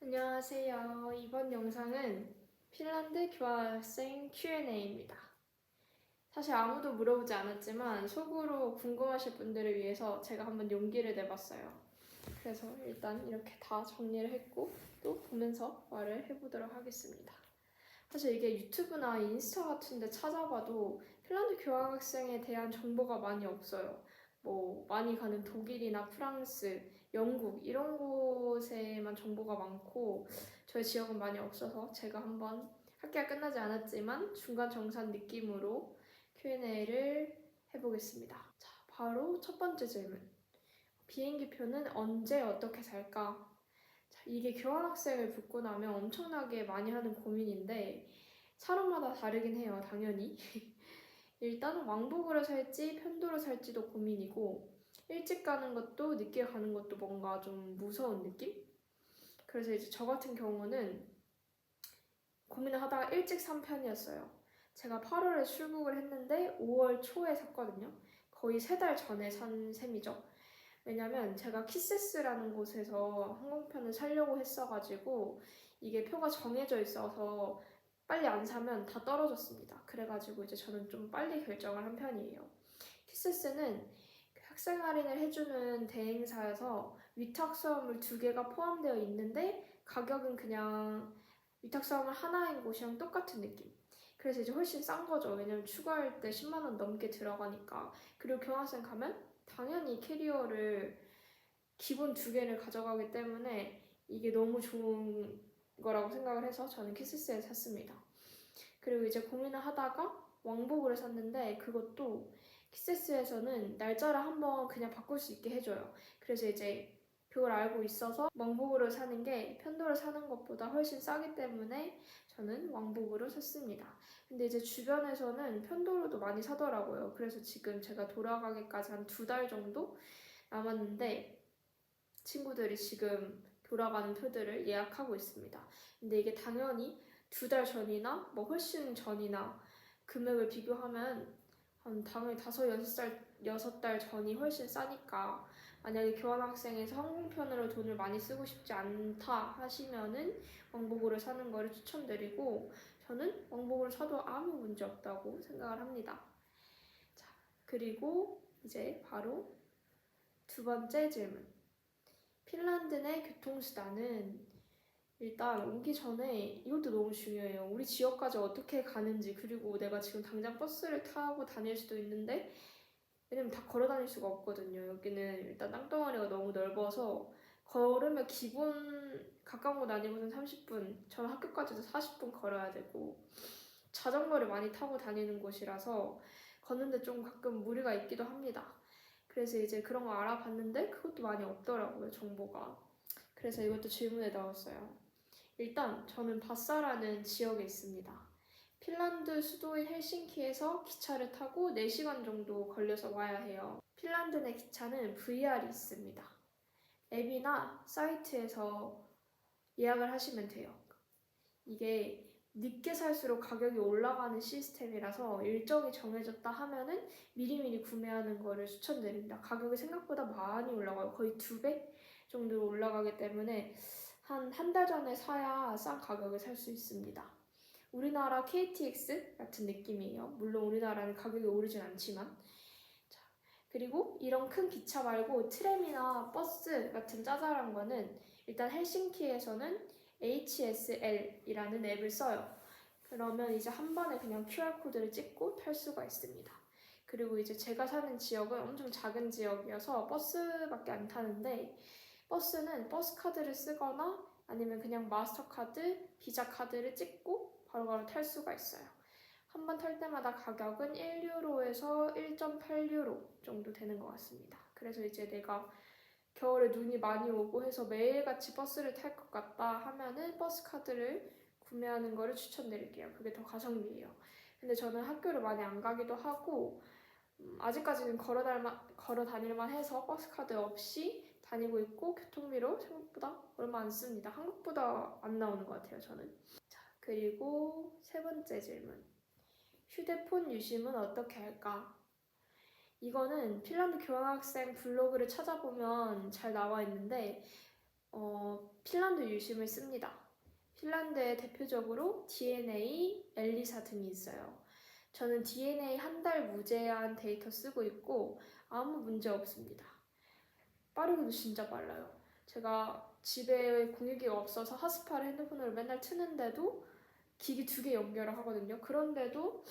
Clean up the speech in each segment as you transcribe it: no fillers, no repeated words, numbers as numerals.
안녕하세요. 이번 영상은 핀란드 교환학생 Q&A입니다. 사실 아무도 물어보지 않았지만 속으로 궁금하실 분들을 위해서 제가 한번 용기를 내봤어요. 그래서 일단 이렇게 다 정리를 했고 또 보면서 말을 해보도록 하겠습니다. 사실 이게 유튜브나 인스타 같은 데 찾아봐도 핀란드 교환학생에 대한 정보가 많이 없어요. 많이 가는 독일이나 프랑스, 영국 이런 곳에만 정보가 많고 저희 지역은 많이 없어서 제가 한번 학기가 끝나지 않았지만 중간 정산 느낌으로 Q&A를 해보겠습니다. 자, 바로 첫 번째 질문. 비행기표는 언제 어떻게 살까? 자, 이게 교환학생을 붙고 나면 엄청나게 많이 하는 고민인데 사람마다 다르긴 해요, 당연히. 일단 왕복으로 살지 편도로 살지도 고민이고 일찍 가는 것도 늦게 가는 것도 뭔가 좀 무서운 느낌? 그래서 이제 저 같은 경우는 고민을 하다가 일찍 산 편이었어요. 제가 8월에 출국을 했는데 5월 초에 샀거든요. 거의 3달 전에 산 셈이죠. 왜냐면 제가 키세스라는 곳에서 항공편을 사려고 했어가지고 이게 표가 정해져 있어서 빨리 안 사면 다 떨어졌습니다. 그래가지고 이제 저는 좀 빨리 결정을 한 편이에요. 키세스는 학생 할인을 해주는 대행사여서 위탁 수화물 2개가 포함되어 있는데 가격은 그냥 위탁 수화물 하나인 곳이랑 똑같은 느낌. 그래서 이제 훨씬 싼 거죠. 왜냐면 추가할 때 10만 원 넘게 들어가니까. 그리고 교환학생 가면 당연히 캐리어를 기본 2개를 가져가기 때문에 이게 너무 좋은 거라고 생각을 해서 저는 키스스에 샀습니다. 그리고 이제 고민을 하다가 왕복으로 샀는데 그것도 키세스에서는 날짜를 한번 그냥 바꿀 수 있게 해줘요. 그래서 이제 그걸 알고 있어서 왕복으로 사는 게 편도로 사는 것보다 훨씬 싸기 때문에 저는 왕복으로 샀습니다. 근데 이제 주변에서는 편도로도 많이 사더라고요. 그래서 지금 제가 돌아가기까지 한 2달 정도 남았는데 친구들이 지금 돌아가는 표들을 예약하고 있습니다. 근데 이게 당연히 2달 전이나 훨씬 전이나 금액을 비교하면 당연히 6달 전이 훨씬 싸니까 만약에 교환학생에서 항공편으로 돈을 많이 쓰고 싶지 않다 하시면은 왕복으로 사는 거를 추천드리고 저는 왕복으로 사도 아무 문제 없다고 생각을 합니다. 자, 그리고 이제 바로 2번째 질문. 핀란드 내 교통수단은 일단 오기 전에 이것도 너무 중요해요. 우리 지역까지 어떻게 가는지, 그리고 내가 지금 당장 버스를 타고 다닐 수도 있는데 왜냐면 다 걸어 다닐 수가 없거든요. 여기는 일단 땅덩어리가 너무 넓어서 걸으면 기본 가까운 곳 아니고선 30분, 저는 학교까지도 40분 걸어야 되고 자전거를 많이 타고 다니는 곳이라서 걷는데 좀 가끔 무리가 있기도 합니다. 그래서 이제 그런 거 알아봤는데 그것도 많이 없더라고요, 정보가. 그래서 이것도 질문에 넣었어요. 일단 저는 바사라는 지역에 있습니다. 핀란드 수도인 헬싱키에서 기차를 타고 4시간 정도 걸려서 와야 해요. 핀란드 내 기차는 VR이 있습니다. 앱이나 사이트에서 예약을 하시면 돼요. 이게 늦게 살수록 가격이 올라가는 시스템이라서 일정이 정해졌다 하면은 미리미리 구매하는 거를 추천드립니다. 가격이 생각보다 많이 올라가요. 거의 2배 정도로 올라가기 때문에 한 달 전에 사야 싼 가격에 살 수 있습니다. 우리나라 KTX 같은 느낌이에요. 물론 우리나라는 가격이 오르진 않지만. 자, 그리고 이런 큰 기차 말고 트램이나 버스 같은 짜잘한 거는 일단 헬싱키에서는 HSL이라는 앱을 써요. 그러면 이제 한 번에 그냥 QR코드를 찍고 탈 수가 있습니다. 그리고 이제 제가 사는 지역은 엄청 작은 지역이어서 버스밖에 안 타는데 버스는 버스카드를 쓰거나 아니면 그냥 마스터카드, 비자 카드를 찍고 바로바로 탈 수가 있어요. 한 번 탈 때마다 가격은 1유로에서 1.8유로 정도 되는 것 같습니다. 그래서 이제 내가 겨울에 눈이 많이 오고 해서 매일같이 버스를 탈 것 같다 하면은 버스 카드를 구매하는 거를 추천드릴게요. 그게 더 가성비예요. 근데 저는 학교를 많이 안 가기도 하고 아직까지는 걸어 다닐만 해서 버스 카드 없이 다니고 있고 교통비로 생각보다 얼마 안 씁니다. 한국보다 안 나오는 것 같아요, 저는. 자, 그리고 3번째 질문. 휴대폰 유심은 어떻게 할까? 이거는 핀란드 교환학생 블로그를 찾아보면 잘 나와 있는데 핀란드 유심을 씁니다. 핀란드에 대표적으로 DNA, 엘리사 등이 있어요. 저는 DNA 한 달 무제한 데이터 쓰고 있고 아무 문제 없습니다. 빠르기도 진짜 빨라요. 제가 집에 공유기가 없어서 핫스파를 핸드폰으로 맨날 트는데도 기기 2개 연결을 하거든요. 그런데도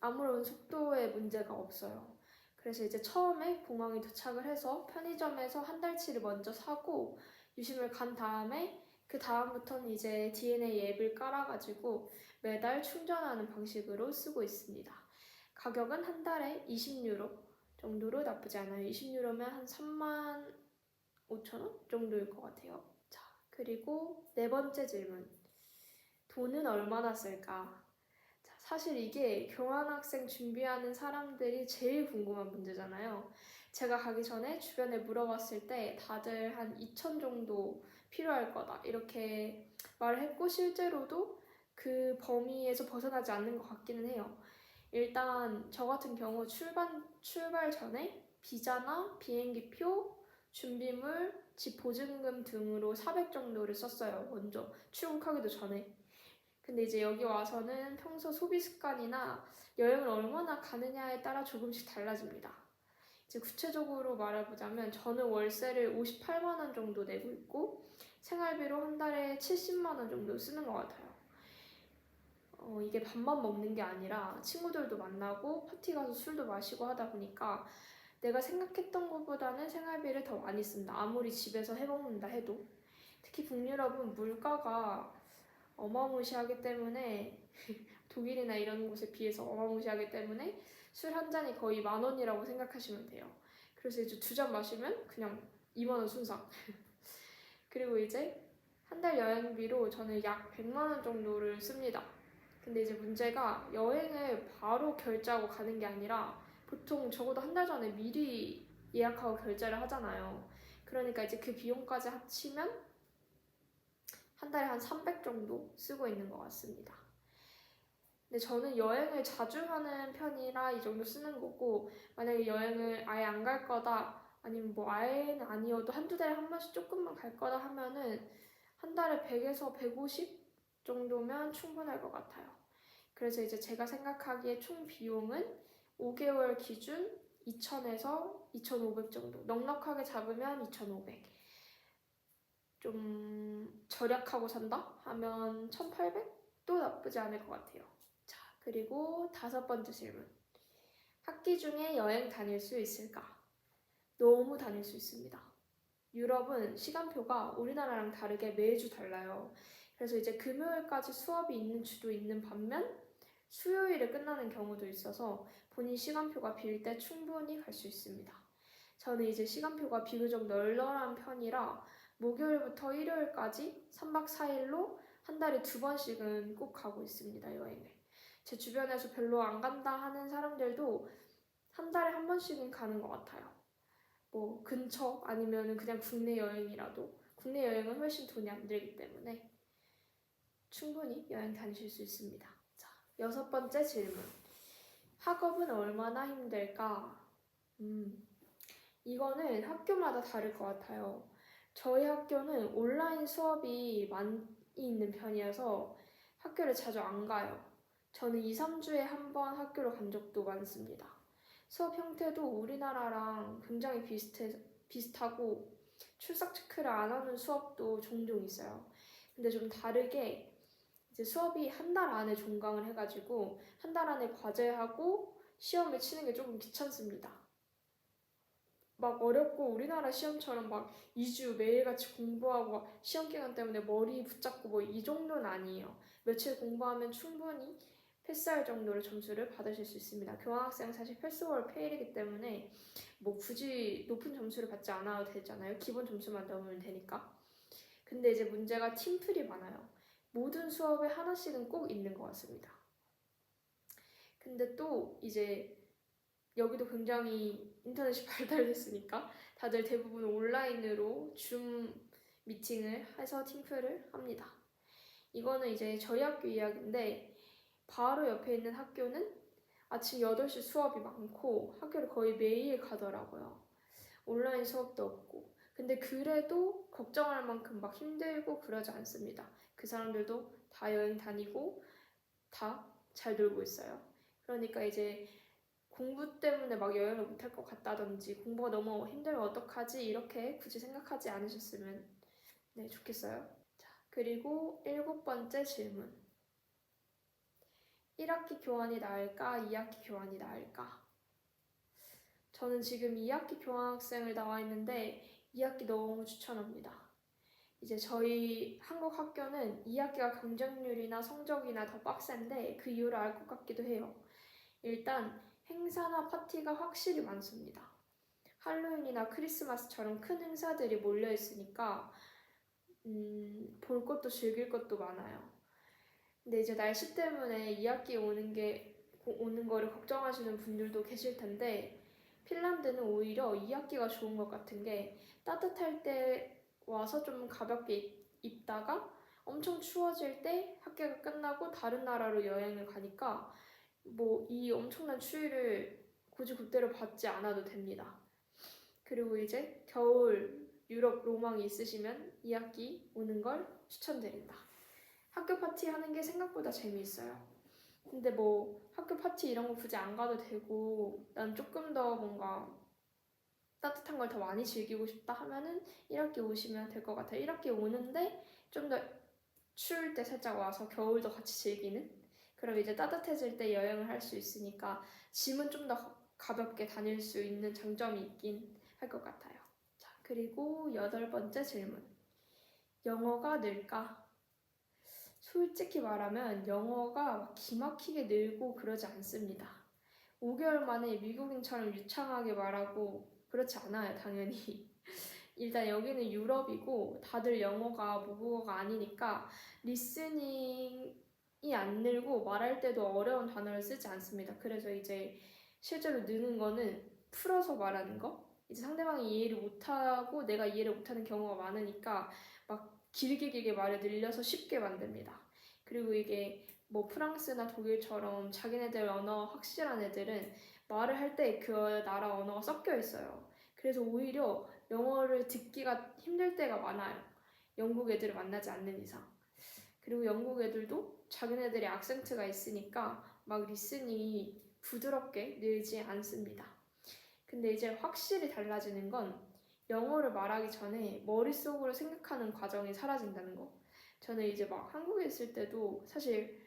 아무런 속도에 문제가 없어요. 그래서 이제 처음에 공항에 도착을 해서 편의점에서 한 달치를 먼저 사고 유심을 간 다음에 그 다음부터는 이제 DNA 앱을 깔아가지고 매달 충전하는 방식으로 쓰고 있습니다. 가격은 한 달에 20유로 정도로 나쁘지 않아요. 20유로면 한 35,000원 정도일 것 같아요. 자, 그리고 네 번째 질문. 돈은 얼마나 쓸까? 자, 사실 이게 교환학생 준비하는 사람들이 제일 궁금한 문제잖아요. 제가 가기 전에 주변에 물어봤을 때 다들 한 2,000 정도 필요할 거다 이렇게 말을 했고 실제로도 그 범위에서 벗어나지 않는 것 같기는 해요. 일단 저 같은 경우 출발 전에 비자나 비행기표, 준비물, 집 보증금 등으로 400 정도를 썼어요. 먼저 출국하기도 전에. 근데 이제 여기 와서는 평소 소비 습관이나 여행을 얼마나 가느냐에 따라 조금씩 달라집니다. 이제 구체적으로 말해보자면 저는 월세를 58만 원 정도 내고 있고 생활비로 한 달에 70만 원 정도 쓰는 것 같아요. 이게 밥만 먹는 게 아니라 친구들도 만나고 파티 가서 술도 마시고 하다 보니까 내가 생각했던 것보다는 생활비를 더 많이 쓴다. 아무리 집에서 해먹는다 해도. 특히 북유럽은 물가가 어마무시하기 때문에 독일이나 이런 곳에 비해서 어마무시하기 때문에 술 한 잔이 거의 10,000원이라고 생각하시면 돼요. 그래서 이제 2잔 마시면 그냥 20,000원 순삭. 그리고 이제 한 달 여행비로 저는 약 100만 원 정도를 씁니다. 근데 이제 문제가 여행을 바로 결제하고 가는 게 아니라 보통 적어도 한 달 전에 미리 예약하고 결제를 하잖아요. 그러니까 이제 그 비용까지 합치면 한 달에 한 300 정도 쓰고 있는 것 같습니다. 근데 저는 여행을 자주 하는 편이라 이 정도 쓰는 거고 만약에 여행을 아예 안 갈 거다 아니면 뭐 아예는 아니어도 한두 달에 한 번씩 조금만 갈 거다 하면은 한 달에 100에서 150 정도면 충분할 것 같아요. 그래서 이제 제가 생각하기에 총 비용은 5개월 기준 2,000에서 2,500 정도. 넉넉하게 잡으면 2,500. 좀 절약하고 산다 하면 1,800도 나쁘지 않을 것 같아요. 자, 그리고 5번째 질문. 학기 중에 여행 다닐 수 있을까? 너무 다닐 수 있습니다. 유럽은 시간표가 우리나라랑 다르게 매주 달라요. 그래서 이제 금요일까지 수업이 있는 주도 있는 반면 수요일에 끝나는 경우도 있어서 본인 시간표가 빌 때 충분히 갈 수 있습니다. 저는 이제 시간표가 비교적 널널한 편이라 목요일부터 일요일까지 3박 4일로 한 달에 2번씩은 꼭 가고 있습니다, 여행을. 제 주변에서 별로 안 간다 하는 사람들도 한 달에 한 번씩은 가는 것 같아요. 뭐 근처 아니면 그냥 국내 여행이라도 국내 여행은 훨씬 돈이 안 들기 때문에 충분히 여행 다니실 수 있습니다. 자, 6번째 질문. 학업은 얼마나 힘들까? 이거는 학교마다 다를 것 같아요. 저희 학교는 온라인 수업이 많이 있는 편이어서 학교를 자주 안 가요. 저는 2, 3주에 한 번 학교를 간 적도 많습니다. 수업 형태도 우리나라랑 굉장히 비슷하고 출석 체크를 안 하는 수업도 종종 있어요. 근데 좀 다르게 이제 수업이 한 달 안에 종강을 해가지고 한 달 안에 과제하고 시험을 치는 게 조금 귀찮습니다. 막 어렵고 우리나라 시험처럼 막 2주 매일같이 공부하고 시험 기간 때문에 머리 붙잡고 뭐 이 정도는 아니에요. 며칠 공부하면 충분히 패스할 정도로 점수를 받으실 수 있습니다. 교환학생 사실 패스월 페일이기 때문에 뭐 굳이 높은 점수를 받지 않아도 되잖아요. 기본 점수만 넣으면 되니까. 근데 이제 문제가 팀플이 많아요. 모든 수업에 하나씩은 꼭 있는 것 같습니다. 근데 또 이제 여기도 굉장히 인터넷이 발달됐으니까 다들 대부분 온라인으로 줌 미팅을 해서 팀플을 합니다. 이거는 이제 저희 학교 이야기인데 바로 옆에 있는 학교는 아침 8시 수업이 많고 학교를 거의 매일 가더라고요. 온라인 수업도 없고. 근데 그래도 걱정할 만큼 막 힘들고 그러지 않습니다. 그 사람들도 다 여행 다니고 다 잘 놀고 있어요. 그러니까 이제 공부 때문에 막 여행을 못할 것 같다든지 공부가 너무 힘들면 어떡하지 이렇게 굳이 생각하지 않으셨으면 네, 좋겠어요. 자, 그리고 7번째 질문. 1학기 교환이 나을까? 2학기 교환이 나을까? 저는 지금 2학기 교환학생을 나와 있는데 2학기 너무 추천합니다. 이제 저희 한국 학교는 2학기가 경쟁률이나 성적이나 더 빡센데 그 이유를 알 것 같기도 해요. 일단 행사나 파티가 확실히 많습니다. 할로윈이나 크리스마스처럼 큰 행사들이 몰려 있으니까 볼 것도 즐길 것도 많아요. 근데 이제 날씨 때문에 2학기 오는 거를 걱정하시는 분들도 계실 텐데 핀란드는 오히려 2학기가 좋은 것 같은 게 따뜻할 때 와서 좀 가볍게 입다가 엄청 추워질 때 학기가 끝나고 다른 나라로 여행을 가니까 뭐 이 엄청난 추위를 굳이 그때로 받지 않아도 됩니다. 그리고 이제 겨울 유럽 로망이 있으시면 2학기 오는 걸 추천드린다. 학교 파티 하는 게 생각보다 재미있어요. 근데 뭐 학교 파티 이런 거 굳이 안 가도 되고 난 조금 더 뭔가 따뜻한 걸 더 많이 즐기고 싶다 하면은 1학기 오시면 될 것 같아요. 1학기 오는데 좀 더 추울 때 살짝 와서 겨울도 같이 즐기는? 그럼 이제 따뜻해질 때 여행을 할 수 있으니까 짐은 좀 더 가볍게 다닐 수 있는 장점이 있긴 할 것 같아요. 자, 그리고 8번째 질문. 영어가 늘까? 솔직히 말하면 영어가 막 기막히게 늘고 그러지 않습니다. 5개월 만에 미국인처럼 유창하게 말하고 그렇지 않아요, 당연히. 일단 여기는 유럽이고 다들 영어가 모국어가 아니니까 리스닝이 안 늘고 말할 때도 어려운 단어를 쓰지 않습니다. 그래서 이제 실제로 느는 거는 풀어서 말하는 거? 이제 상대방이 이해를 못하고 내가 이해를 못하는 경우가 많으니까 막 길게 말을 늘려서 쉽게 만듭니다. 그리고 이게 뭐 프랑스나 독일처럼 자기네들 언어 확실한 애들은 말을 할 때 그 나라 언어가 섞여 있어요. 그래서 오히려 영어를 듣기가 힘들 때가 많아요. 영국 애들을 만나지 않는 이상. 그리고 영국 애들도 자기네들의 악센트가 있으니까 막 리스닝이 부드럽게 늘지 않습니다. 근데 이제 확실히 달라지는 건 영어를 말하기 전에 머릿속으로 생각하는 과정이 사라진다는 거. 저는 이제 막 한국에 있을 때도 사실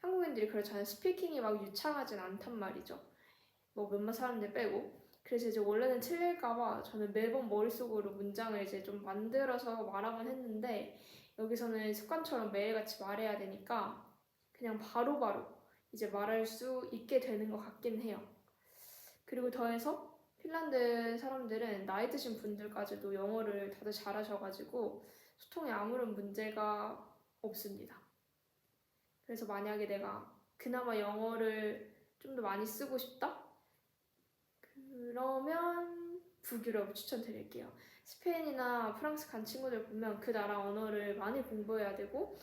한국인들이 그렇잖아요. 스피킹이 막 유창하진 않단 말이죠. 뭐 몇몇 사람들 빼고. 그래서 이제 원래는 틀릴까봐 저는 매번 머릿속으로 문장을 이제 좀 만들어서 말하곤 했는데 여기서는 습관처럼 매일같이 말해야 되니까 그냥 바로바로 이제 말할 수 있게 되는 것 같긴 해요. 그리고 더해서 핀란드 사람들은 나이 드신 분들까지도 영어를 다들 잘하셔가지고 소통에 아무런 문제가 없습니다. 그래서 만약에 내가 그나마 영어를 좀 더 많이 쓰고 싶다? 그러면 북유럽을 추천드릴게요. 스페인이나 프랑스 간 친구들 보면 그 나라 언어를 많이 공부해야 되고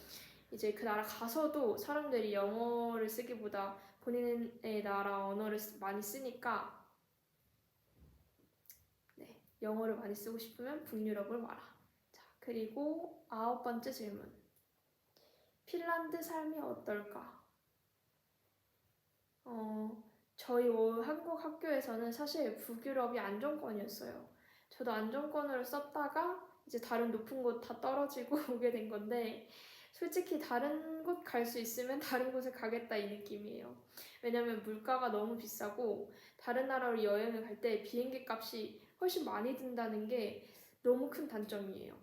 이제 그 나라 가서도 사람들이 영어를 쓰기보다 본인의 나라 언어를 많이 쓰니까 네, 영어를 많이 쓰고 싶으면 북유럽을 와라. 자, 그리고 9번째 질문. 핀란드 삶이 어떨까? 저희 한국 학교에서는 사실 북유럽이 안정권이었어요. 저도 안정권으로 썼다가 이제 다른 높은 곳 다 떨어지고 오게 된 건데 솔직히 다른 곳 갈 수 있으면 다른 곳에 가겠다 이 느낌이에요. 왜냐면 물가가 너무 비싸고 다른 나라로 여행을 갈 때 비행기 값이 훨씬 많이 든다는 게 너무 큰 단점이에요.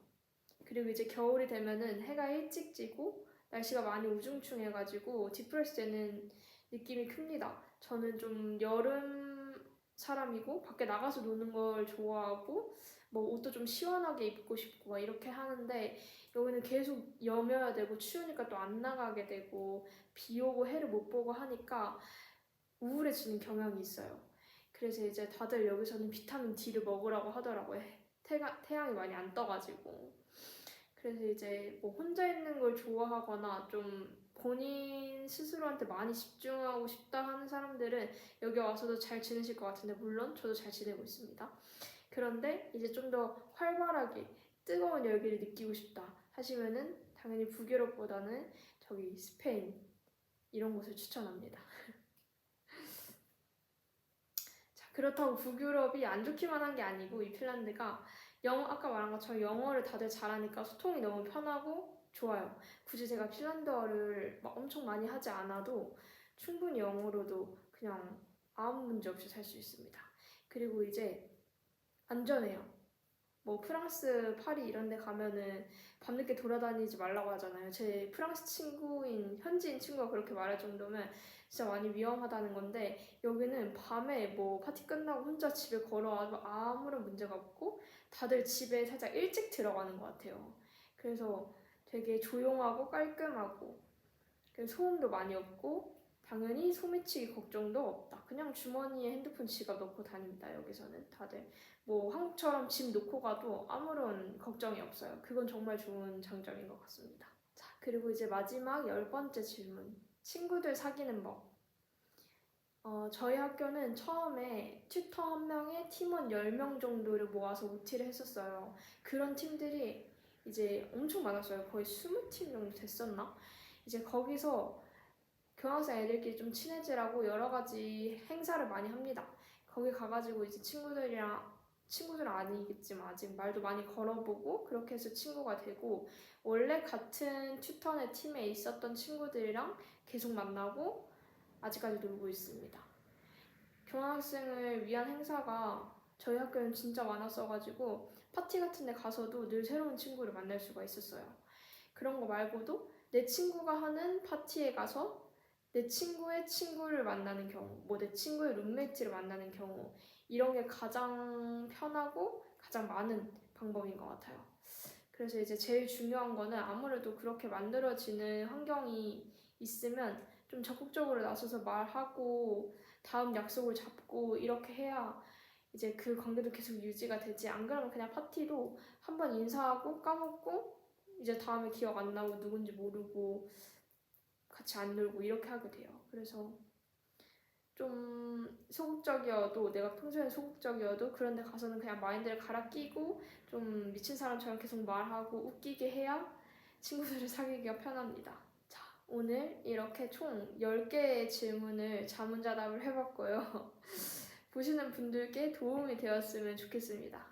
그리고 이제 겨울이 되면은 해가 일찍 지고 날씨가 많이 우중충해가지고 디프레스 되는 느낌이 큽니다. 저는 좀 여름 사람이고 밖에 나가서 노는 걸 좋아하고 뭐 옷도 좀 시원하게 입고 싶고 막 이렇게 하는데 여기는 계속 여며야 되고 추우니까 또 안 나가게 되고 비 오고 해를 못 보고 하니까 우울해지는 경향이 있어요. 그래서 이제 다들 여기서는 비타민 D를 먹으라고 하더라고요. 태양이 많이 안 떠가지고. 그래서 이제 뭐 혼자 있는 걸 좋아하거나 좀 본인 스스로한테 많이 집중하고 싶다 하는 사람들은 여기 와서도 잘 지내실 것 같은데 물론 저도 잘 지내고 있습니다. 그런데 이제 좀 더 활발하게 뜨거운 열기를 느끼고 싶다 하시면은 당연히 북유럽보다는 저기 스페인 이런 곳을 추천합니다. 자, 그렇다고 북유럽이 안 좋기만 한 게 아니고 이 핀란드가 아까 말한 것처럼 영어를 다들 잘하니까 소통이 너무 편하고 좋아요. 굳이 제가 핀란드어를 막 엄청 많이 하지 않아도 충분히 영어로도 그냥 아무 문제 없이 살 수 있습니다. 그리고 이제 안전해요. 뭐 프랑스, 파리 이런 데 가면은 밤늦게 돌아다니지 말라고 하잖아요. 제 프랑스 친구인 현지인 친구가 그렇게 말할 정도면 진짜 많이 위험하다는 건데 여기는 밤에 뭐 파티 끝나고 혼자 집에 걸어와도 아무런 문제가 없고 다들 집에 살짝 일찍 들어가는 것 같아요. 그래서 되게 조용하고 깔끔하고 소음도 많이 없고 당연히 소매치기 걱정도 없다. 그냥 주머니에 핸드폰 지갑 넣고 다닙니다. 여기서는 다들 뭐 한국처럼 집 놓고 가도 아무런 걱정이 없어요. 그건 정말 좋은 장점인 것 같습니다. 자, 그리고 이제 마지막 10번째 질문. 친구들 사귀는 법. 저희 학교는 처음에 튜터 한 명에 팀원 10명 정도를 모아서 OT를 했었어요. 그런 팀들이 이제 엄청 많았어요. 거의 20팀 정도 됐었나? 이제 거기서 교환학생 애들끼리 좀 친해지라고 여러 가지 행사를 많이 합니다. 거기 가가지고 이제 친구들은 아니겠지만 아직 말도 많이 걸어보고 그렇게 해서 친구가 되고 원래 같은 튜턴의 팀에 있었던 친구들이랑 계속 만나고 아직까지 놀고 있습니다. 교환학생을 위한 행사가 저희 학교는 진짜 많았어가지고 파티 같은 데 가서도 늘 새로운 친구를 만날 수가 있었어요. 그런 거 말고도 내 친구가 하는 파티에 가서 내 친구의 친구를 만나는 경우, 뭐 내 친구의 룸메이트를 만나는 경우 이런 게 가장 편하고 가장 많은 방법인 것 같아요. 그래서 이제 제일 중요한 거는 아무래도 그렇게 만들어지는 환경이 있으면 좀 적극적으로 나서서 말하고 다음 약속을 잡고 이렇게 해야 이제 그 관계도 계속 유지가 되지. 안 그러면 그냥 파티도 한번 인사하고 까먹고 이제 다음에 기억 안 나고 누군지 모르고 같이 안 놀고 이렇게 하게 돼요. 그래서 좀 소극적이어도 내가 평소에 소극적이어도 그런 데 가서는 그냥 마인드를 갈아 끼고 좀 미친 사람처럼 계속 말하고 웃기게 해야 친구들을 사귀기가 편합니다. 자, 오늘 이렇게 총 10개의 질문을 자문자답을 해봤고요. 보시는 분들께 도움이 되었으면 좋겠습니다.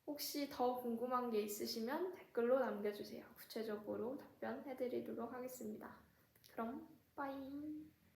혹시 더 궁금한 게 있으시면 댓글로 남겨주세요. 구체적으로 답변해드리도록 하겠습니다. 그럼 빠이.